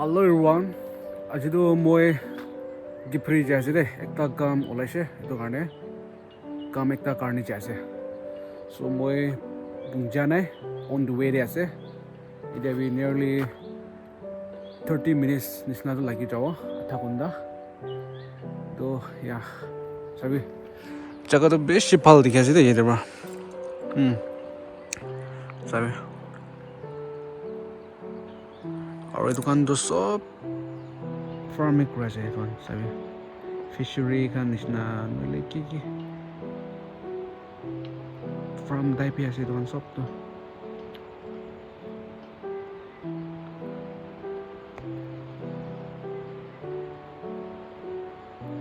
Hello everyone. আজি তো মই Kiphire যাইছে দে একটা কাম ওলাইছে এটো কাৰণে কাম একটা কাৰণে যাইছে so মই বুঞ্জা নাই on the way আছে এটা we nearly 30 minutes নিচিনা তো লাগি যাব আধা ঘন্টা তো ইয়া সবই জায়গাটা বেশি ভালো দেখাছে দে এটার পৰা সবই আৰু এই দোকানটো সব ফাৰ্মিং কৰা যায় এখন সবই Fishery kan নিচিনা নহলে কি ফাৰ্ম টাইপ আছে দোকান সব তো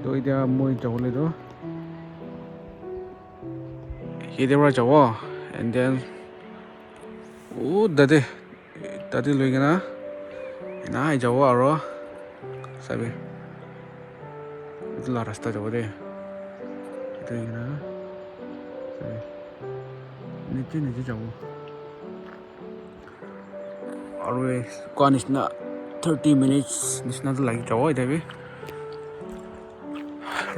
তো এতিয়া মই যাবলৈ তো সেইটোৰ পৰা যাব and then দাদে লৈ কিনা নাই যাব আৰু সবই la rasta যাব দে এটা না নিচে যাব আৰু কোৱা নিচিনা 30 minutes নিচিনা তো লাগি যাব এটা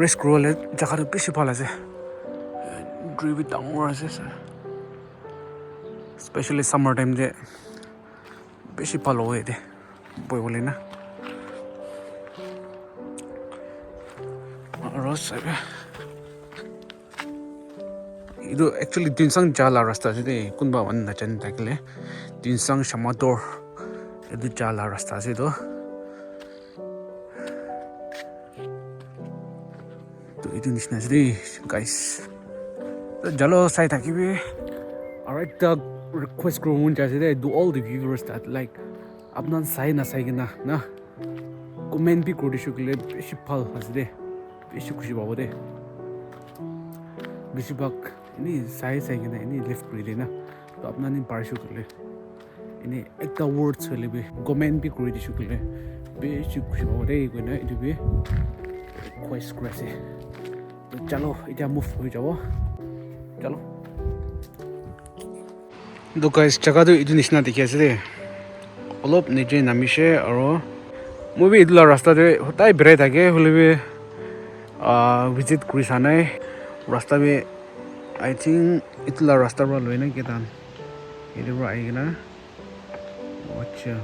ৰেষ্ট কৰিলে জাগাটো বেছি ভাল আছে ড্ৰিভি ডাঙৰ আছে স্পেচিয়েলি সামাৰ টাইম যে বেছি ভাল হয় দে বহিবলৈ না itu actually tinsang jala rasta ase de kunba wan na chan takle tinsang shamador itu jala rasta ase to itu nisna ase guys to jalo sai thakibe alright the request grown jase de do all the viewers that like apnan sai na sai gina na comment bi kori shukle beshi phal ase de beshi khushi babo de beshi bak ini sai gina ini left kuri na to apna ni parshu kule ini ekta word chole be comment bi kuri dishu kule beshi khushi babo de koina itu be request krase to chalo eta move hoi jabo chalo do guys jaga to itu nishna dekhi ase de olop nije namishe aro movie idla rasta de hotai bere thake holibe visit kuri sanai rasta be I think itla rasta ra loina ketan ede ra aigena acha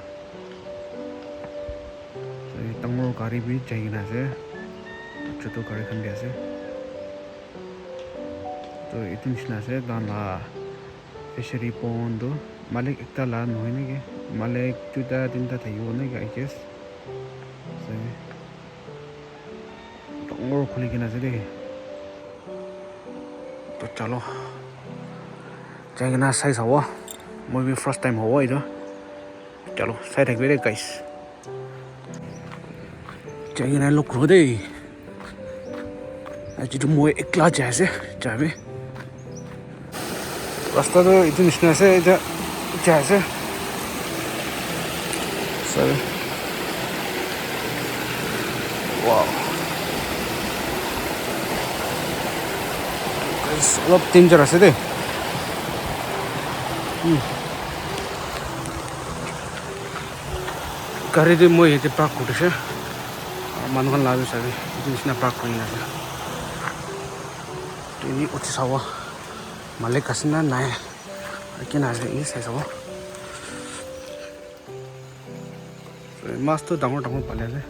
so tangro gari bi jaigena ase choto gari khan bi ase to itu nishna ase dan la fishery pond malik ekta la noy ne ke malik juta tinta thayo ne I guess so tangro khuli kena ase de to chalo jaigena size hawa moi bi first time hawa ido chalo sai thakbe de guys jaigena look ro de aji to moi ekla jaise jabe rasta to itu nishna ase ja jaise sorry wow অলপ danger আছে দেই গাড়ীটো মই এতিয়া park কৰিছে মানুহখন লাভ চাগে এইটো নিচিনা পাৰ্ক কৰি আছে তুমি উঠি চাব মালিক আছে না নাই কি নাছে ই চাই চাব মাছটো ডাঙৰ ডাঙৰ পালে আছে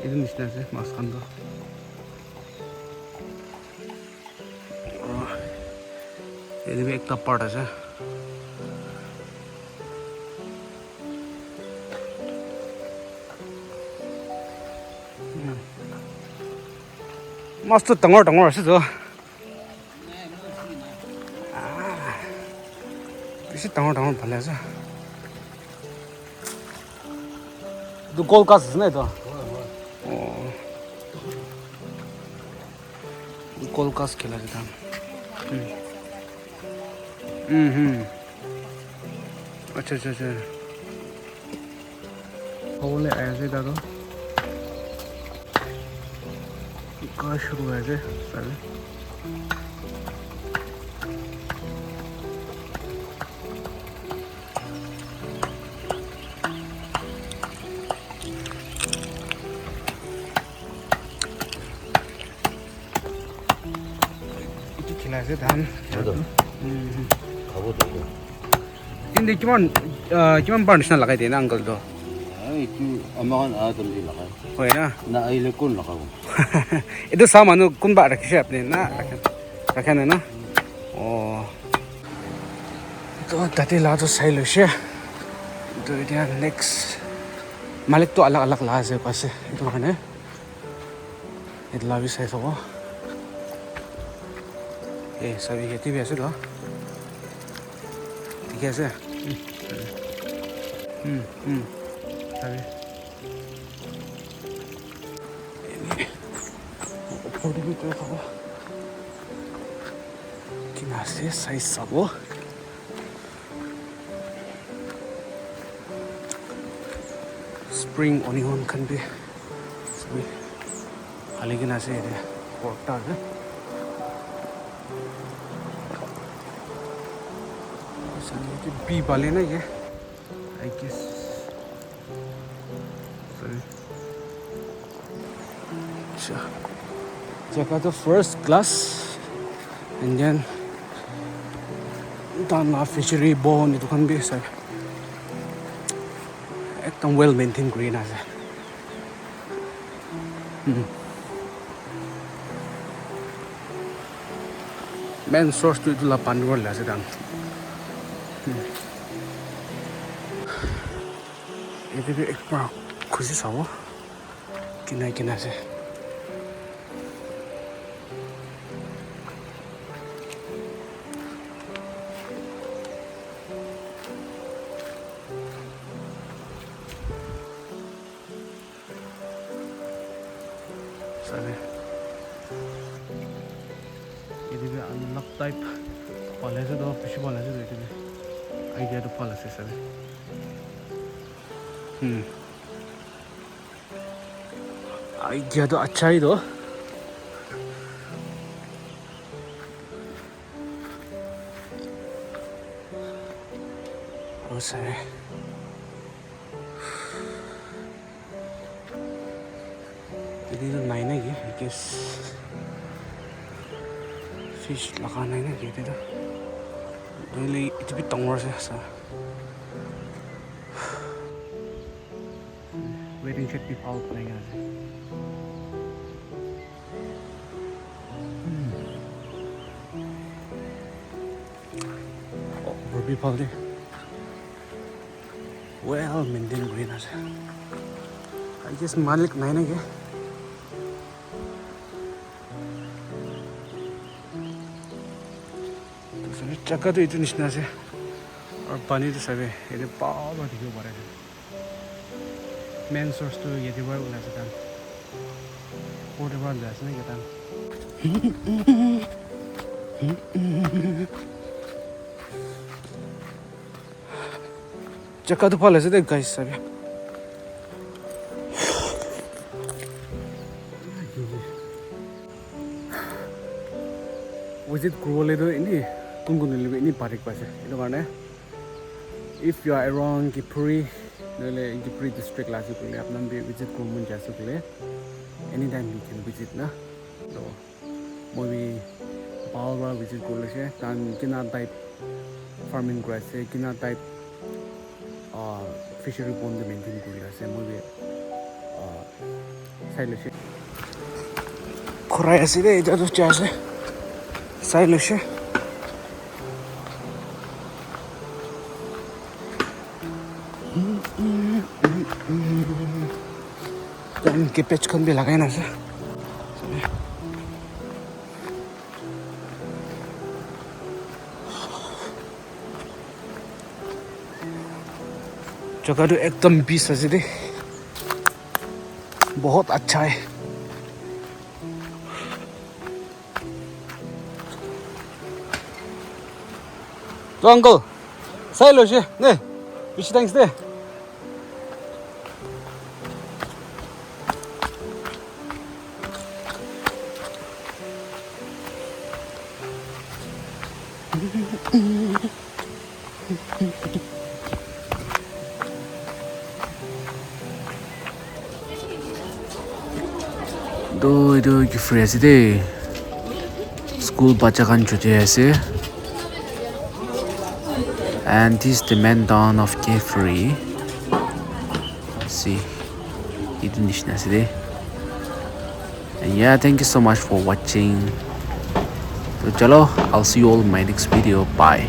এইটো নিচিনা আছে মাছখনটো ये भी एक पार्ट है मस्त टंगर टंगर আছে তো বেশি टंगर टंगर ভালে আছে তো গোল কাজ আছে না তো গোল কাজ খেলা যেতাম अच्छा होले ऐसे दादो का शुरू है जे सारे আছে ধান খাব দেব কিন্তু কিমান বাৰ নিচিনা লগাই দিয়ে না আংকলটো এইটো আমাৰ জলদি লগাই হয় না না আহিলে কোন লগাব এইটো চাওঁ মানুহ কোনোবা ৰাখিছে আপুনি না ৰাখে নাই না অঁ তো তাতে লাটো চাই লৈছে তো এতিয়া নেক্সট মালিকটো আলাগ আলাগ লা আছে কৈছে সেইটো কাৰণে এইটো লাভি চাই চাব এই চাবি খেতি বি আছে তো ঠিকে আছে চাবি ওপৰটো ভিতৰত চাব কিমান আছে চাইজ চাব স্প্ৰিং অনিয়ন খান বি চাবি হালি কিনে আছে এতিয়া পৰটা আছে बी वाले ना ये आई गेस अच्छा जगह तो फर्स्ट क्लास एंड देन ताना फिशरी बोन दुकान भी सर एकदम वेल मेंटेन ग्रीन আছে मेन सोर्स तो इतला पानी वाला আছে दान ये भी एक बार खुशी सा वो किना से ये भी अलग टाइप पाले से तो फिश पाले से देखते हैं आइडिया तो पाले से सर आइडिया तो अच्छा ही दो बहुत सारे ये तो नहीं ना ये किस फिश लगा नहीं ना ये तो really itu bi tongor sih sa waiting shed be out naik aja oh berbi pal deh well maintain green aja I guess malik naik lagi जगह तो इतनी निश्चित से और पानी तो सभी ये पाव बात क्यों बारे में मेन सोर्स तो ये दीवार उला से था वो दीवार ले से नहीं क्या था जगह तो पाले से देख गाइस सभी विजिट करोले तो इन्हीं Tunggu dulu ini parik pasnya. Itu karena if you are around Kiphire, nile Kiphire district lah sih kule, apnan भी visit kurun जा सकते anytime you can visit ना. तो मैं भी बार बार visit कर लेसे. तान किना type farming grass है, किना type fishery pond maintain कर लेसे. मैं भी साइड लेसे. खुराया सीधे इधर तो चाहे साइड लेसे. Dan kipech kan भी लगाए ना सर जगह तो एकदम बीस है सीधे बहुत अच्छा है तो अंकल सही लो से ने पीछे thanks they 또 이거 Kiphire deh. school bacha khan chuti ase. And this is the main town of Kiphire. See, itu nishna ase. And yeah, thank you so much for watching. So chalo, I'll see you all in my next video. Bye.